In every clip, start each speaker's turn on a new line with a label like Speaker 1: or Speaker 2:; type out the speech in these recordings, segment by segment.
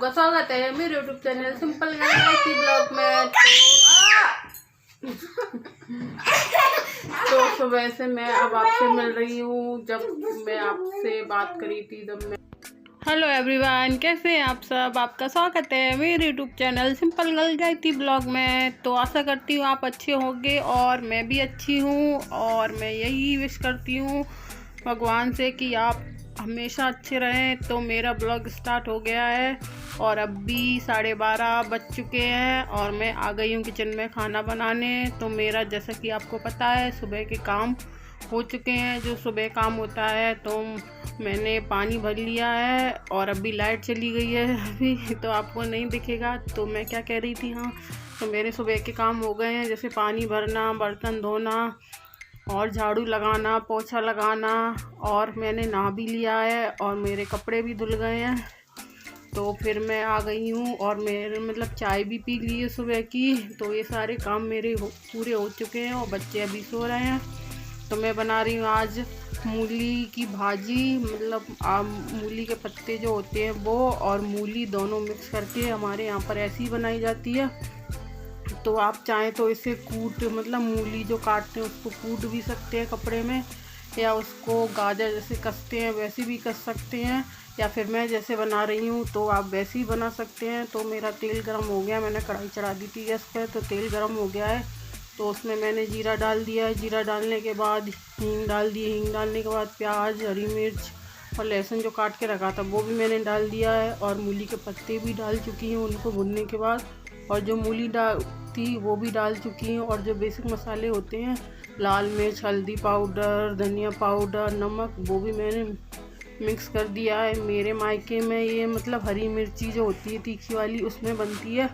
Speaker 1: सबका स्वागत है मेरे यूट्यूब चैनल सिंपल की ब्लॉग में। तो सुबह से मैं अब आपसे मिल रही हूँ। जब मैं आपसे बात करी थी तब मैं हेलो एवरीवन, कैसे हैं आप सब। आपका स्वागत है मेरे YouTube channel simple girl Gayatri blog में। तो आशा करती हूँ आप अच्छे होंगे और मैं भी अच्छी हूँ। और मैं यही विश करती हूँ भगवान से कि आप हमेशा अच्छे रहें। तो मेरा ब्लॉग स्टार्ट हो गया है और अब भी 12:30 बज चुके हैं और मैं आ गई हूँ किचन में खाना बनाने। तो मेरा जैसा कि आपको पता है सुबह के काम हो चुके हैं, जो सुबह काम होता है। तो मैंने पानी भर लिया है और अभी लाइट चली गई है अभी तो आपको नहीं दिखेगा। तो मैं क्या कह रही थी, हाँ, तो मेरे सुबह के काम हो गए हैं, जैसे पानी भरना, बर्तन धोना और झाड़ू लगाना, पोछा लगाना। और मैंने नहा भी लिया है और मेरे कपड़े भी धुल गए हैं। तो फिर मैं आ गई हूँ और मेरे मतलब चाय भी पी ली है सुबह की। तो ये सारे काम मेरे पूरे हो चुके हैं और बच्चे अभी सो रहे हैं। तो मैं बना रही हूँ आज मूली की भाजी, मतलब मूली के पत्ते जो होते हैं वो और मूली दोनों मिक्स करके हमारे यहाँ पर ऐसी ही बनाई जाती है। तो आप चाहें तो इसे कूट, मतलब मूली जो काटते हैं उसको कूट भी सकते हैं कपड़े में, या उसको गाजर जैसे कसते हैं वैसे भी कस सकते हैं, या फिर मैं जैसे बना रही हूँ तो आप वैसे ही बना सकते हैं। तो मेरा तेल गरम हो गया, मैंने कढ़ाई चढ़ा दी थी गैस पर। तो तेल गरम हो गया है तो उसमें मैंने जीरा डाल दिया है। जीरा डालने के बाद हींग डाल दी। हींग डालने के बाद प्याज, हरी मिर्च और लहसुन जो काट के रखा था वो भी मैंने डाल दिया है। और मूली के पत्ते भी डाल चुकी हूँ उनको भुनने के बाद। और जो मूली थी वो भी डाल चुकी हूँ। और जो बेसिक मसाले होते हैं, लाल मिर्च, हल्दी पाउडर, धनिया पाउडर, नमक, वो भी मैंने मिक्स कर दिया है। मेरे मायके में ये मतलब हरी मिर्ची जो होती है तीखी वाली उसमें बनती है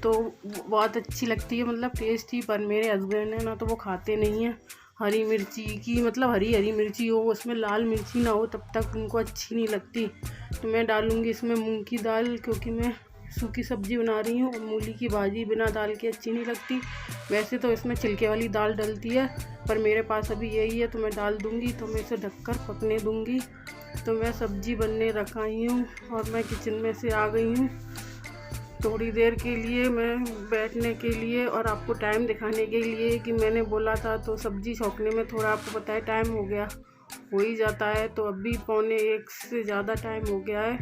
Speaker 1: तो बहुत अच्छी लगती है, मतलब टेस्टी। पर मेरे हस्बैंड है ना, तो वो खाते नहीं हैं हरी मिर्ची की, मतलब हरी हरी मिर्ची हो, उसमें लाल मिर्ची ना हो तब तक उनको अच्छी नहीं लगती। तो मैं डालूँगी इसमें मूंग की दाल, क्योंकि मैं सूखी सब्ज़ी बना रही हूँ और मूली की भाजी बिना दाल के अच्छी नहीं लगती। वैसे तो इसमें छिलके वाली दाल डलती है पर मेरे पास अभी यही है तो मैं डाल दूँगी। तो मैं इसे ढककर पकने दूँगी। तो मैं सब्ज़ी बनने रखाई हूँ और मैं किचन में से आ गई हूँ थोड़ी देर के लिए मैं बैठने के लिए और आपको टाइम दिखाने के लिए कि मैंने बोला था। तो सब्ज़ी छौंकने में थोड़ा आपको पता है टाइम हो ही जाता है। तो अभी 12:45 से ज़्यादा टाइम हो गया है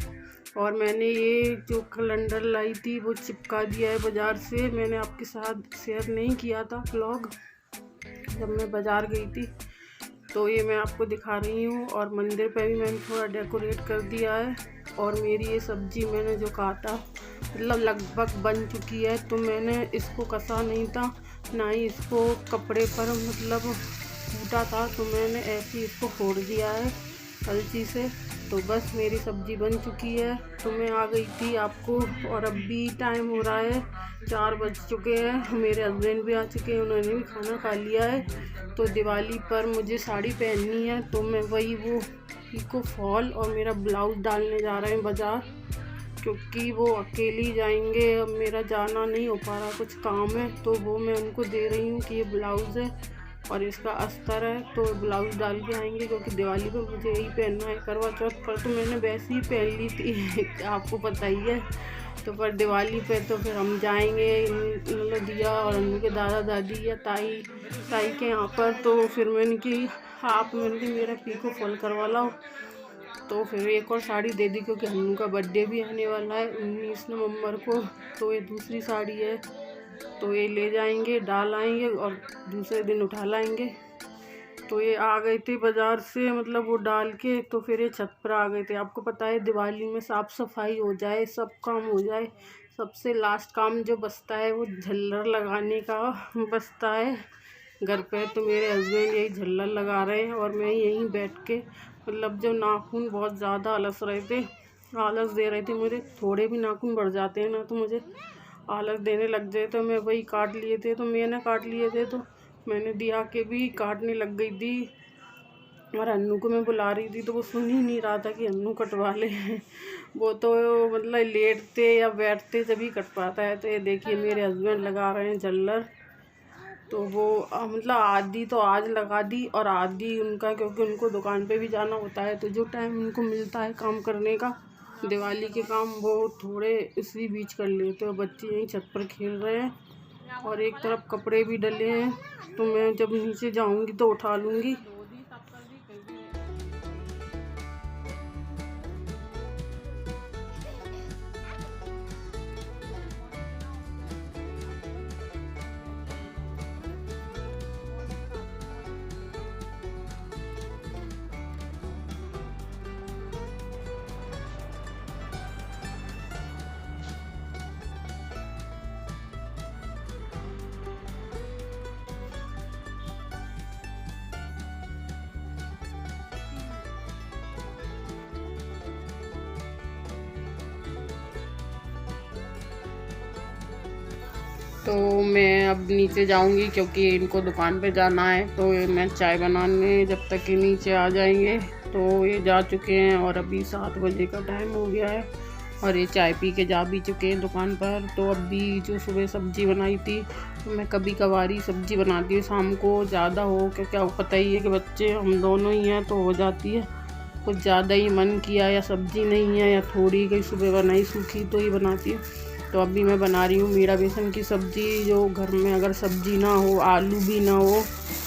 Speaker 1: और मैंने ये जो कैलेंडर लाई थी वो चिपका दिया है बाज़ार से। मैंने आपके साथ शेयर नहीं किया था व्लॉग जब मैं बाज़ार गई थी। तो ये मैं आपको दिखा रही हूँ। और मंदिर पे भी मैंने थोड़ा डेकोरेट कर दिया है। और मेरी ये सब्ज़ी मैंने जो काटा मतलब लगभग बन चुकी है। तो मैंने इसको कसा नहीं था, ना ही इसको कपड़े पर मतलब कूटा था। तो मैंने ऐसे ही इसको फोड़ दिया है कलची से। तो बस मेरी सब्ज़ी बन चुकी है। तो मैं आ गई थी आपको, और अब भी टाइम हो रहा है 4 बज चुके हैं। मेरे हस्बैंड भी आ चुके हैं, उन्होंने भी खाना खा लिया है। तो दिवाली पर मुझे साड़ी पहननी है तो मैं वही वो पिको फॉल और मेरा ब्लाउज़ डालने जा रहे हैं बाज़ार, क्योंकि वो अकेली जाएंगे। अब मेरा जाना नहीं हो पा रहा, कुछ काम है। तो वो मैं उनको दे रही हूँ कि ये ब्लाउज़ है और इसका अस्तर है, तो ब्लाउज़ डाल के आएंगे। क्योंकि दिवाली पर मुझे यही पहनना है। करवा चौथ पर तो मैंने वैसे ही पहन ली थी आपको पता ही है। तो पर दिवाली पे तो फिर हम जाएंगे मतलब दिया और अन्नू के दादा दादी या ताई के यहाँ पर। तो फिर मैंने कि मेरा पिको फॉल करवा लाओ। तो फिर एक और साड़ी दे दी, क्योंकि अन्नू का बर्थडे भी आने वाला है 19 नवंबर को। तो ये दूसरी साड़ी है तो ये ले जाएंगे, डाल आएंगे और दूसरे दिन उठा लाएंगे। तो ये आ गए थे बाज़ार से, मतलब वो डाल के तो फिर ये छत पर आ गए थे। आपको पता है दिवाली में साफ़ सफाई हो जाए, सब काम हो जाए, सबसे लास्ट काम जो बचता है वो झल्लर लगाने का बचता है घर पे। तो मेरे हस्बैंड यही झल्लर लगा रहे हैं और मैं यहीं बैठ के मतलब जो नाखून बहुत ज़्यादा आलस दे रहे थे मुझे, थोड़े भी नाखून बढ़ जाते हैं ना तो मुझे आलस देने लग गए। तो मैं वही काट लिए थे, तो मैंने काट लिए थे तो मैंने दिया के भी काटने लग गई थी। और अन्नू को मैं बुला रही थी तो वो सुन ही नहीं रहा था कि अन्नू कटवा ले वो तो मतलब लेटते या बैठते जब ही कट पाता है। तो ये देखिए मेरे हस्बैंड लगा रहे हैं झल्लर। तो वो मतलब आधी तो आज लगा दी और आधी उनका, क्योंकि उनको दुकान पे भी जाना होता है। तो जो टाइम उनको मिलता है काम करने का दिवाली के काम वो थोड़े इसी बीच कर लिए, तो बच्चे यहीं छत पर खेल रहे हैं और एक तरफ कपड़े भी डले हैं, तो मैं जब नीचे जाऊंगी तो उठा लूँगी। तो मैं अब नीचे जाऊंगी क्योंकि इनको दुकान पे जाना है, तो मैं चाय बनाने जब तक कि नीचे आ जाएंगे। तो ये जा चुके हैं और अभी 7 बजे का टाइम हो गया है और ये चाय पी के जा भी चुके हैं दुकान पर। तो अभी जो सुबह सब्ज़ी बनाई थी, तो मैं कभी कभारी सब्ज़ी बनाती हूँ शाम को, ज़्यादा हो क्योंकि आपको पता ही है कि बच्चे हम दोनों ही हैं, तो हो जाती है। कुछ ज़्यादा ही मन किया या सब्ज़ी नहीं है या थोड़ी गई सुबह बनाई सूखी, तो ही बनाती हूँ। तो अभी मैं बना रही हूँ मीरा बेसन की सब्ज़ी। जो घर में अगर सब्ज़ी ना हो, आलू भी ना हो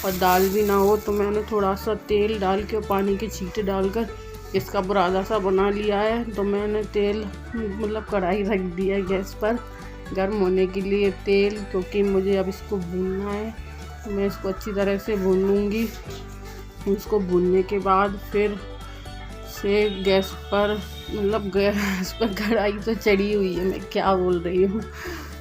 Speaker 1: और दाल भी ना हो, तो मैंने थोड़ा सा तेल डाल के पानी के छींटे डालकर इसका बुरादा सा बना लिया है। तो मैंने तेल मतलब कढ़ाई रख दिया है गैस पर गर्म होने के लिए तेल, क्योंकि मुझे अब इसको भूनना है। तो मैं इसको अच्छी तरह से भून लूँगी। इसको भूनने के बाद फिर से गैस पर मतलब गैस पर कढ़ाई तो चढ़ी हुई है, मैं क्या बोल रही हूँ।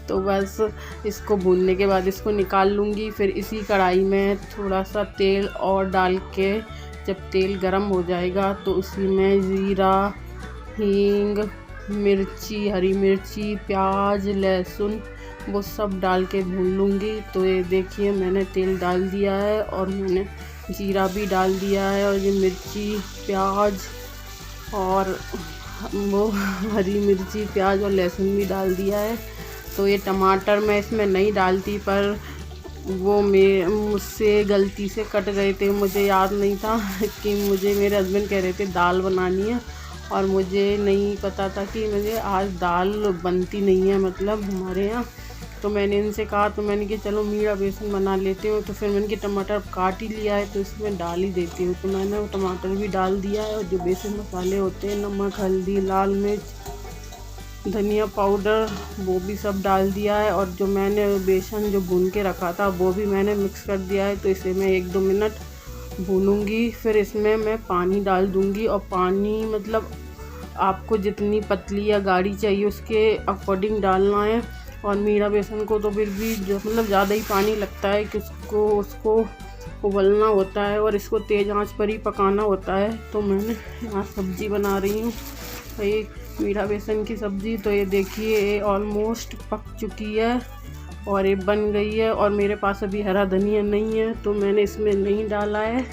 Speaker 1: तो बस इसको भूनने के बाद इसको निकाल लूँगी। फिर इसी कढ़ाई में थोड़ा सा तेल और डाल के जब तेल गरम हो जाएगा तो उसी में ज़ीरा, हींग, मिर्ची, हरी मिर्ची, प्याज, लहसुन वो सब डाल के भून लूँगी। तो ये देखिए मैंने तेल डाल दिया है और मैंने जीरा भी डाल दिया है और ये मिर्ची, प्याज और वो हरी मिर्ची, प्याज और लहसुन भी डाल दिया है। तो ये टमाटर मैं इसमें नहीं डालती, पर वो मुझसे गलती से कट गए थे, मुझे याद नहीं था कि मुझे मेरे हस्बैंड कह रहे थे दाल बनानी है और मुझे नहीं पता था कि मुझे आज दाल बनती नहीं है मतलब हमारे यहाँ। तो मैंने इनसे कहा, तो मैंने कि चलो मीरा बेसन बना लेती हूँ। तो फिर मैंने कि टमाटर काट ही लिया है तो इसमें डाल ही देती हूँ। तो मैंने वो टमाटर भी डाल दिया है और जो बेसन मसाले होते हैं, नमक, हल्दी, लाल मिर्च, धनिया पाउडर, वो भी सब डाल दिया है। और जो मैंने बेसन जो भून के रखा था वो भी मैंने मिक्स कर दिया है। तो इसे मैं 1-2 मिनट भूनूंगी। फिर इसमें मैं पानी डाल दूँगी और पानी मतलब आपको जितनी पतली या गाढ़ी चाहिए उसके अकॉर्डिंग डालना है। और मीरा बेसन को तो फिर भी मतलब ज़्यादा ही पानी लगता है कि उसको उबलना होता है और इसको तेज़ आंच पर ही पकाना होता है। तो मैंने यहाँ सब्ज़ी बना रही हूँ ये मीरा बेसन की सब्ज़ी। तो ये देखिए ये ऑलमोस्ट पक चुकी है और ये बन गई है। और मेरे पास अभी हरा धनिया नहीं है तो मैंने इसमें नहीं डाला है।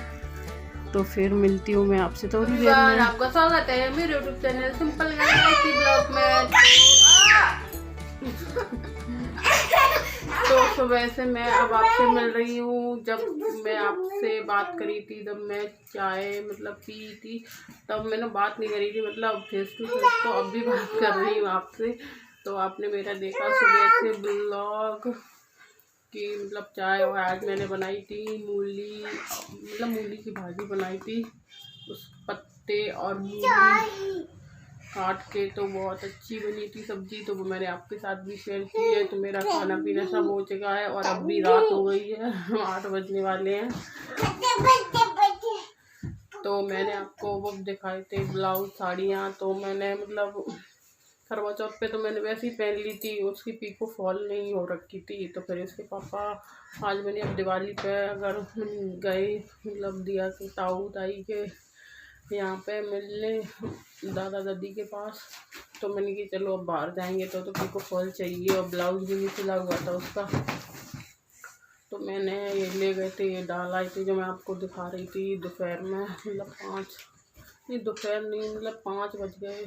Speaker 1: तो फिर मिलती हूँ मैं आपसे थोड़ी देर में। आपका स्वागत है मेरे YouTube channel simple Gaiti blog में। तो सुबह से मैं अब आपसे मिल रही हूँ। जब मैं आपसे बात करी थी, जब मैं चाय मतलब पी थी, तब मैंने बात नहीं करी थी मतलब फेस टू फेस। तो अब भी बात कर रही हूँ आपसे। तो आपने मेरा देखा सुबह से ब्लॉग कि मतलब चाय और आज मैंने बनाई थी मूली, मतलब मूली की भाजी बनाई थी, उस पत्ते और मूली काट के। तो बहुत अच्छी बनी थी सब्जी। तो वो मैंने आपके साथ भी शेयर की है। तो मेरा खाना पीना सब हो चुका है और अब भी रात हो गई है, 8 बजने वाले हैं। तो मैंने आपको वो दिखाए थे ब्लाउज, साड़ियाँ। तो मैंने मतलब करवा चौथ पे तो मैंने वैसे ही पहन ली थी, उसकी पीको फॉल नहीं हो रखी थी। तो फिर इसके पापा आज मैंने अब दिवाली पे अगर गए मतलब दिया के ताऊ ताई के यहाँ पे मिलने दादा दादी के पास। तो मैंने कि चलो अब बाहर जाएंगे तो पीको फॉल चाहिए और ब्लाउज भी नहीं सिला हुआ था उसका। तो मैंने ये ले गए थे, ये डाल आई थी जो मैं आपको दिखा रही थी दोपहर में, मतलब 5 नहीं दोपहर नहीं मतलब 5 बज गए,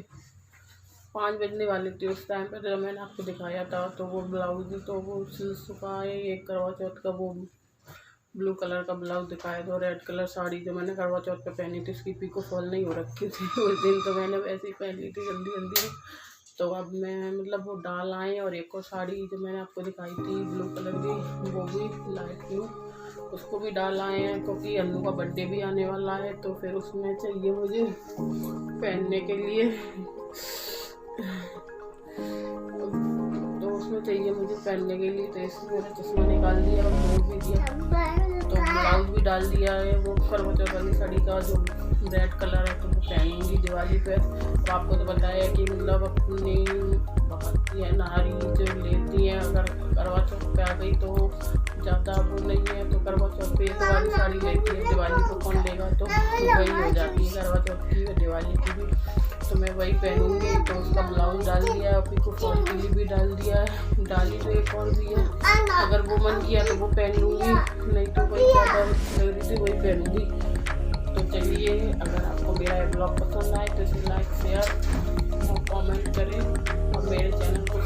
Speaker 1: 5 बजने वाले थे उस टाइम पर जब मैंने आपको दिखाया था। तो वो ब्लाउज तो वो सिल चुका है। एक करवा चौथ का वो ब्लू कलर का ब्लाउज दिखाया था। रेड कलर साड़ी जो मैंने करवा चौथ पे पहनी थी उसकी पीको फॉल नहीं हो रखी थी उस दिन, तो मैंने वैसे ही पहन ली थी जल्दी जल्दी। तो अब मैं मतलब वो डाल आए, और एक और साड़ी जो मैंने आपको दिखाई थी ब्लू कलर की वो भी लाइट ब्लू, उसको भी डाल आए हैं क्योंकि अन्नू का बर्थडे भी आने वाला है, तो फिर उसमें चाहिए मुझे पहनने के लिए, तो उसमें चाहिए मुझे पहनने के लिए। तो इसमें मैंने चश्मा निकाल दिया और मोड़ भी दिया, तो ब्लाउज भी डाल दिया है वो करवा चौथ वाली साड़ी का जो रेड कलर है, तो वो पहनूंगी दिवाली पे। तो आपको तो बताया कि मतलब अपनी बहुत ही नारी जो लेती हैं, अगर करवा चौथ पे आ गई तो ज़्यादा वो नहीं है, तो करवा चौथ पे एक वाली साड़ी लेती है, दिवाली को कौन लेगा, तो वही हो जाती है करवा चौथ की और दिवाली की भी, तो मैं वही पहनूंगी। तो उसका ब्लाउज डाल दिया है, पीको फॉल के लिए भी डाल दिया है, डाली तो एक और भी है, अगर वो मन किया तो वो पहन लूँगी, नहीं तो वही ज़्यादा लग रही थी वही पहनूंगी। तो चलिए, अगर आपको मेरा ब्लॉग पसंद आए तो इसे लाइक शेयर और कमेंट करें और मेरे चैनल को